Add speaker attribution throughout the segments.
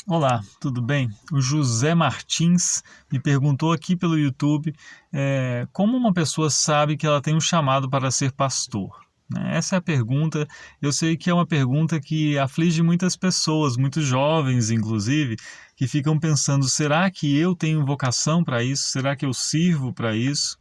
Speaker 1: Olá, tudo bem? O José Martins me perguntou aqui pelo YouTube como uma pessoa sabe que ela tem um chamado para ser pastor, né? Essa é a pergunta. Eu sei que é uma pergunta que aflige muitas pessoas, muitos jovens inclusive, que ficam pensando: será que eu tenho vocação para isso? Será que eu sirvo para isso?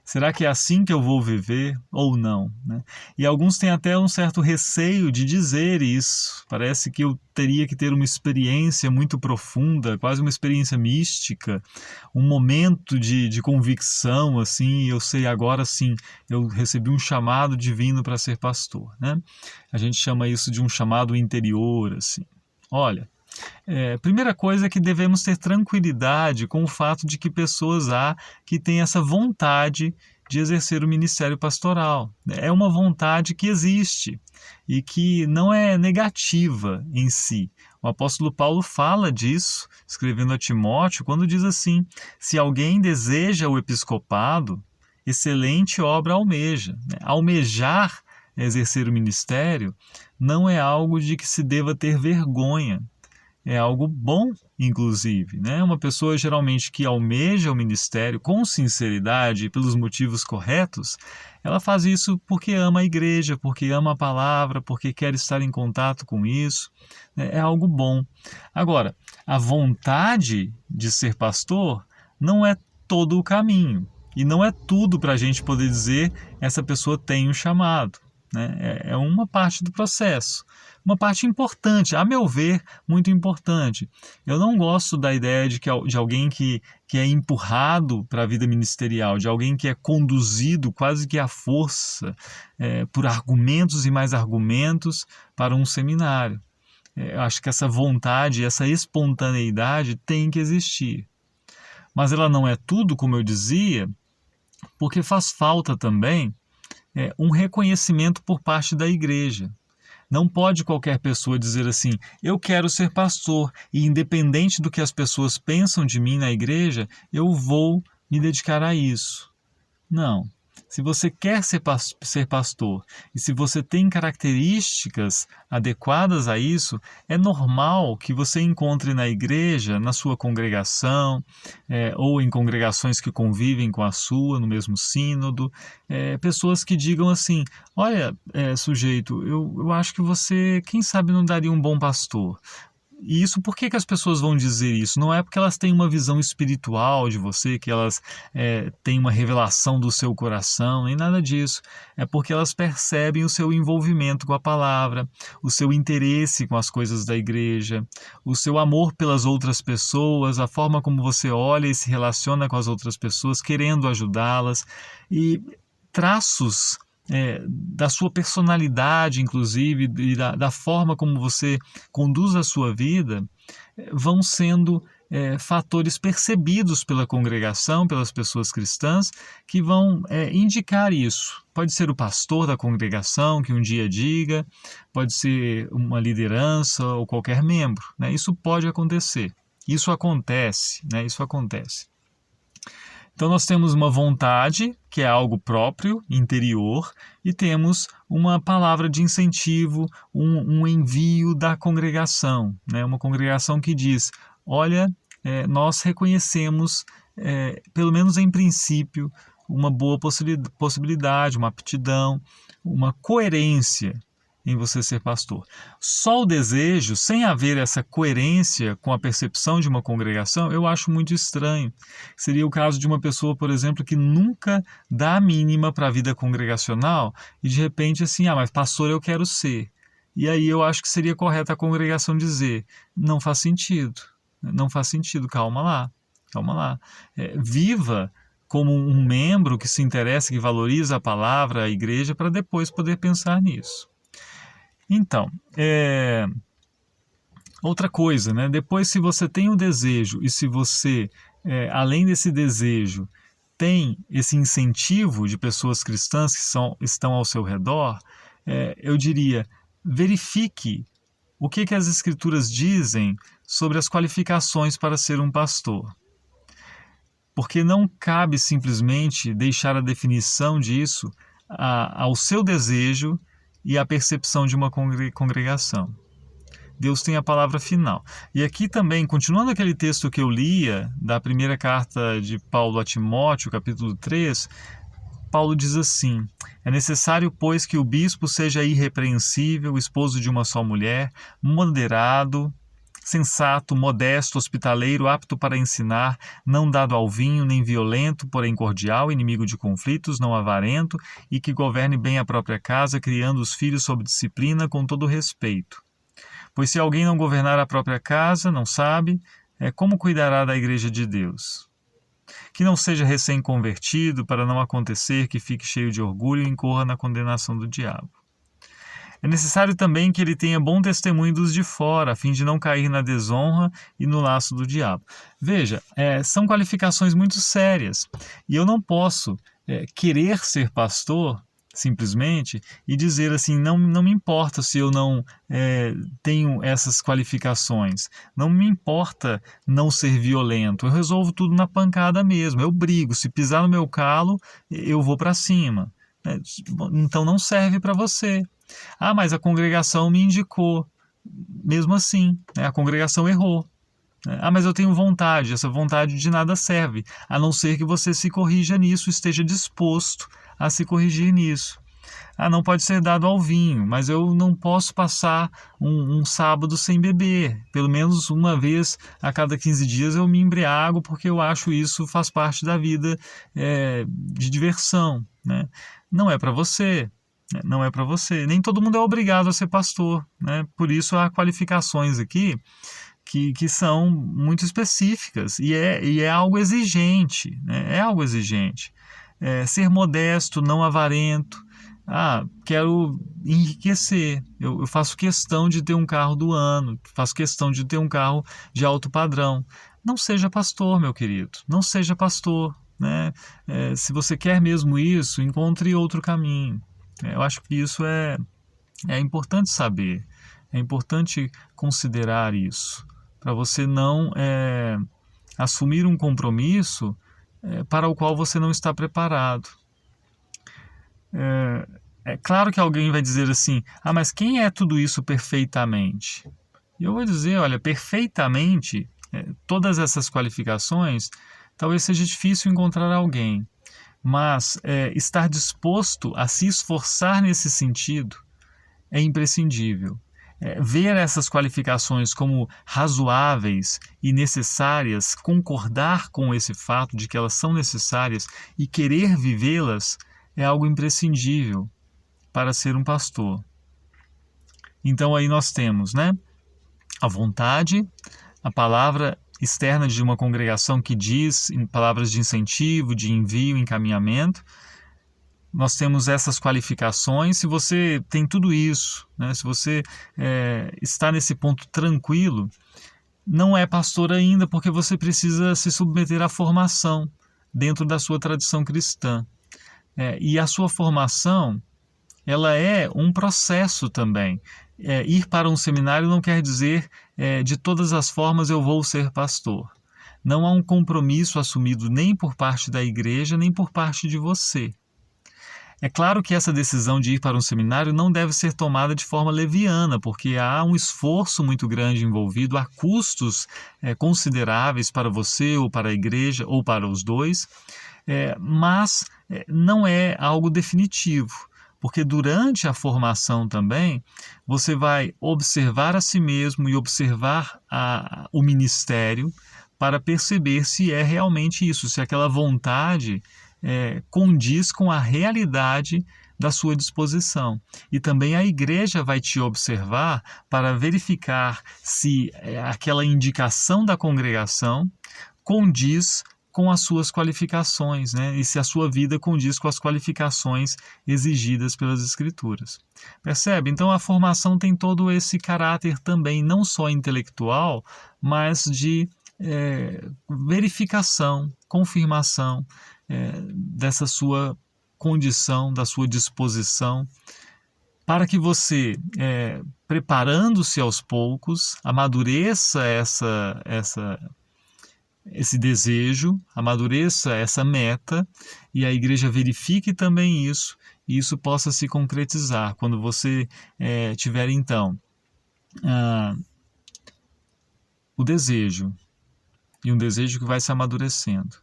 Speaker 1: Será que é assim que eu vou viver ou não, né? E alguns têm até um certo receio de dizer isso. Parece que eu teria que ter uma experiência muito profunda, quase uma experiência mística, um momento de convicção, assim, eu sei agora sim, eu recebi um chamado divino para ser pastor, né? A gente chama isso de um chamado interior, assim. Olha, primeira coisa é que devemos ter tranquilidade com o fato de que pessoas há que têm essa vontade de exercer o ministério pastoral. É uma vontade que existe e que não é negativa em si. O apóstolo Paulo fala disso, escrevendo a Timóteo, quando diz assim: se alguém deseja o episcopado, excelente obra almeja. Almejar exercer o ministério não é algo de que se deva ter vergonha, é algo bom, inclusive, né? Uma pessoa geralmente que almeja o ministério com sinceridade e pelos motivos corretos, ela faz isso porque ama a igreja, porque ama a palavra, porque quer estar em contato com isso, né? É algo bom. Agora, a vontade de ser pastor não é todo o caminho e não é tudo para a gente poder dizer essa pessoa tem um chamado, né? É uma parte do processo, uma parte importante, a meu ver, muito importante. Eu não gosto da ideia de alguém que é empurrado para a vida ministerial, de alguém que é conduzido quase que à força, por argumentos e mais argumentos para um seminário. Eu acho que essa vontade, essa espontaneidade tem que existir. Mas ela não é tudo, como eu dizia, porque faz falta também um reconhecimento por parte da igreja. Não pode qualquer pessoa dizer assim: eu quero ser pastor e, independente do que as pessoas pensam de mim na igreja, eu vou me dedicar a isso. Não. Se você quer ser pastor e se você tem características adequadas a isso, é normal que você encontre na igreja, na sua congregação, ou em congregações que convivem com a sua, no mesmo sínodo, pessoas que digam assim: olha, sujeito, eu acho que você, quem sabe, não daria um bom pastor. E isso, por que que as pessoas vão dizer isso? Não é porque elas têm uma visão espiritual de você, que elas têm uma revelação do seu coração, nem nada disso. É porque elas percebem o seu envolvimento com a palavra, o seu interesse com as coisas da igreja, o seu amor pelas outras pessoas, a forma como você olha e se relaciona com as outras pessoas, querendo ajudá-las. E traços da sua personalidade, inclusive, e da forma como você conduz a sua vida, vão sendo fatores percebidos pela congregação, pelas pessoas cristãs, que vão indicar isso. Pode ser o pastor da congregação que um dia diga, pode ser uma liderança ou qualquer membro, né? Isso pode acontecer. Isso acontece, né? Isso acontece. Então nós temos uma vontade, que é algo próprio, interior, e temos uma palavra de incentivo, um envio da congregação, né? Uma congregação que diz: olha, nós reconhecemos, pelo menos em princípio, uma boa possibilidade, uma aptidão, uma coerência em você ser pastor. Só o desejo, sem haver essa coerência com a percepção de uma congregação, eu acho muito estranho. Seria o caso de uma pessoa, por exemplo, que nunca dá a mínima para a vida congregacional e de repente assim: mas pastor eu quero ser. E aí eu acho que seria correto a congregação dizer: não faz sentido, não faz sentido, calma lá, calma lá. Viva como um membro que se interessa, que valoriza a palavra, a igreja, para depois poder pensar nisso. Então, outra coisa, né? Depois, se você tem o desejo e se você, além desse desejo, tem esse incentivo de pessoas cristãs que estão ao seu redor, eu diria: verifique o que as Escrituras dizem sobre as qualificações para ser um pastor. Porque não cabe simplesmente deixar a definição disso ao seu desejo e à percepção de uma congregação. Deus tem a palavra final. E aqui também, continuando aquele texto que eu lia, da primeira carta de Paulo a Timóteo, capítulo 3, Paulo diz assim: é necessário, pois, que o bispo seja irrepreensível, esposo de uma só mulher, moderado, sensato, modesto, hospitaleiro, apto para ensinar, não dado ao vinho, nem violento, porém cordial, inimigo de conflitos, não avarento, e que governe bem a própria casa, criando os filhos sob disciplina com todo respeito. Pois se alguém não governar a própria casa, não sabe, como cuidará da igreja de Deus? Que não seja recém-convertido, para não acontecer que fique cheio de orgulho e incorra na condenação do diabo. É necessário também que ele tenha bom testemunho dos de fora, a fim de não cair na desonra e no laço do diabo. Veja, são qualificações muito sérias. E eu não posso querer ser pastor simplesmente e dizer assim, não me importa se eu não tenho essas qualificações, não me importa não ser violento, eu resolvo tudo na pancada mesmo, eu brigo, se pisar no meu calo, eu vou para cima. Então não serve para você. Ah, mas a congregação me indicou. Mesmo assim, a congregação errou. Ah, mas eu tenho vontade. Essa vontade de nada serve, a não ser que você se corrija nisso, esteja disposto a se corrigir nisso. Ah, não pode ser dado ao vinho, mas eu não posso passar um sábado sem beber. Pelo menos uma vez a cada 15 dias eu me embriago, porque eu acho isso faz parte da vida de diversão, né? Não é para você. Não é para você. Nem todo mundo é obrigado a ser pastor, né? Por isso há qualificações aqui que são muito específicas e é algo exigente, né? É algo exigente. Ser modesto, não avarento. Ah, quero enriquecer. Eu faço questão de ter um carro do ano, faço questão de ter um carro de alto padrão. Não seja pastor, meu querido. Não seja pastor, né? Se você quer mesmo isso, encontre outro caminho. Eu acho que isso é importante saber, é importante considerar isso, para você não assumir um compromisso para o qual você não está preparado. É claro que alguém vai dizer assim, ah, mas quem é tudo isso perfeitamente? E eu vou dizer, olha, perfeitamente, todas essas qualificações, talvez seja difícil encontrar alguém. Mas estar disposto a se esforçar nesse sentido é imprescindível. Ver essas qualificações como razoáveis e necessárias, concordar com esse fato de que elas são necessárias e querer vivê-las é algo imprescindível para ser um pastor. Então aí nós temos, né, a vontade, a palavra externa de uma congregação que diz em palavras de incentivo, de envio, encaminhamento. Nós temos essas qualificações. Se você tem tudo isso, né, se você está nesse ponto tranquilo, não é pastor ainda, porque você precisa se submeter à formação dentro da sua tradição cristã. E a sua formação, ela é um processo também. Ir para um seminário não quer dizer de todas as formas eu vou ser pastor. Não há um compromisso assumido nem por parte da igreja, nem por parte de você. É claro que essa decisão de ir para um seminário não deve ser tomada de forma leviana, porque há um esforço muito grande envolvido, há custos consideráveis para você ou para a igreja ou para os dois, mas não é algo definitivo. Porque durante a formação também, você vai observar a si mesmo e observar o ministério para perceber se é realmente isso, se aquela vontade condiz com a realidade da sua disposição. E também a igreja vai te observar para verificar se aquela indicação da congregação condiz com as suas qualificações, né? E se a sua vida condiz com as qualificações exigidas pelas Escrituras. Percebe? Então a formação tem todo esse caráter também, não só intelectual, mas de verificação, confirmação dessa sua condição, da sua disposição, para que você, preparando-se aos poucos, amadureça esse desejo, amadureça essa meta e a igreja verifique também isso e isso possa se concretizar quando você tiver então o desejo, e um desejo que vai se amadurecendo.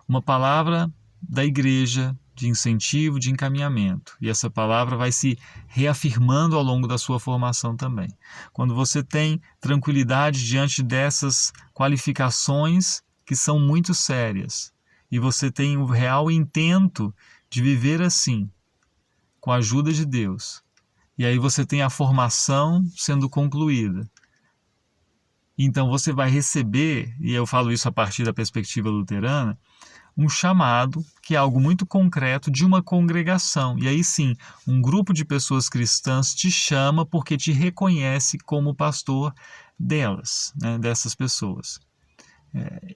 Speaker 1: Uma palavra da igreja de incentivo, de encaminhamento. E essa palavra vai se reafirmando ao longo da sua formação também. Quando você tem tranquilidade diante dessas qualificações que são muito sérias, e você tem o real intento de viver assim, com a ajuda de Deus, e aí você tem a formação sendo concluída, então você vai receber, e eu falo isso a partir da perspectiva luterana, um chamado, que é algo muito concreto, de uma congregação. E aí sim, um grupo de pessoas cristãs te chama porque te reconhece como pastor delas, né, dessas pessoas.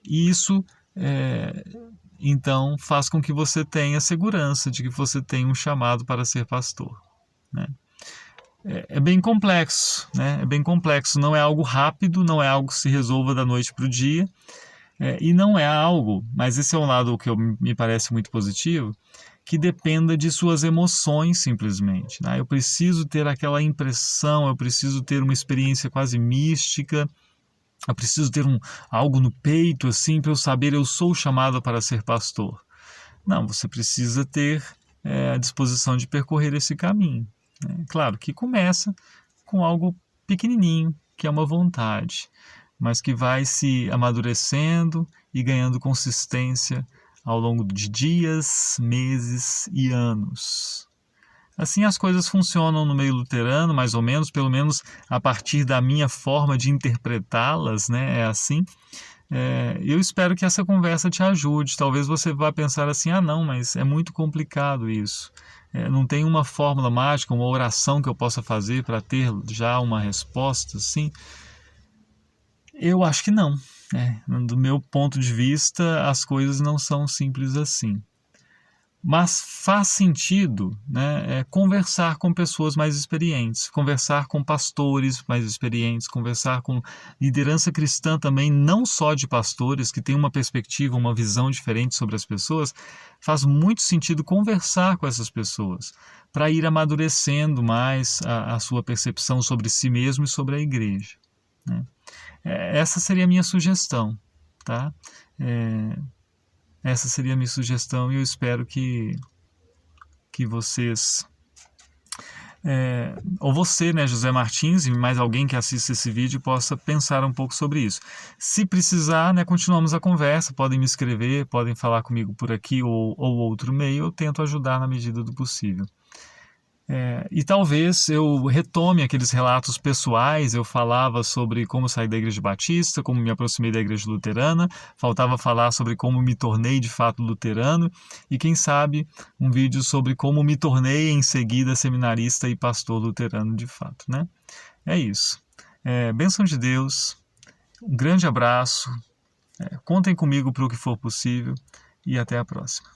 Speaker 1: E isso, então, faz com que você tenha segurança de que você tem um chamado para ser pastor, né? É bem complexo, né? É bem complexo, não é algo rápido, não é algo que se resolva da noite para o dia, e não é algo, mas esse é um lado que me parece muito positivo, que dependa de suas emoções simplesmente, né? Eu preciso ter aquela impressão, eu preciso ter uma experiência quase mística, eu preciso ter algo no peito assim para eu saber eu sou chamado para ser pastor. Não, você precisa ter a disposição de percorrer esse caminho. Claro que começa com algo pequenininho, que é uma vontade, mas que vai se amadurecendo e ganhando consistência ao longo de dias, meses e anos. Assim as coisas funcionam no meio luterano, mais ou menos, pelo menos a partir da minha forma de interpretá-las, né? É assim. Eu espero que essa conversa te ajude. Talvez você vá pensar assim, não, mas é muito complicado isso. Não tem uma fórmula mágica, uma oração que eu possa fazer para ter já uma resposta, assim. Eu acho que não. Do meu ponto de vista, as coisas não são simples assim. Mas faz sentido, né, conversar com pessoas mais experientes, conversar com pastores mais experientes, conversar com liderança cristã também, não só de pastores, que tem uma perspectiva, uma visão diferente sobre as pessoas. Faz muito sentido conversar com essas pessoas, para ir amadurecendo mais a sua percepção sobre si mesmo e sobre a igreja, né? Essa seria a minha sugestão, tá? Essa seria a minha sugestão e eu espero que vocês, ou você, né, José Martins, e mais alguém que assista esse vídeo, possa pensar um pouco sobre isso. Se precisar, né, continuamos a conversa, podem me escrever, podem falar comigo por aqui ou outro meio, eu tento ajudar na medida do possível. E talvez eu retome aqueles relatos pessoais. Eu falava sobre como saí da Igreja Batista, como me aproximei da Igreja Luterana, faltava falar sobre como me tornei de fato luterano e quem sabe um vídeo sobre como me tornei em seguida seminarista e pastor luterano de fato, né? É isso. Bênção de Deus, um grande abraço, contem comigo para o que for possível e até a próxima.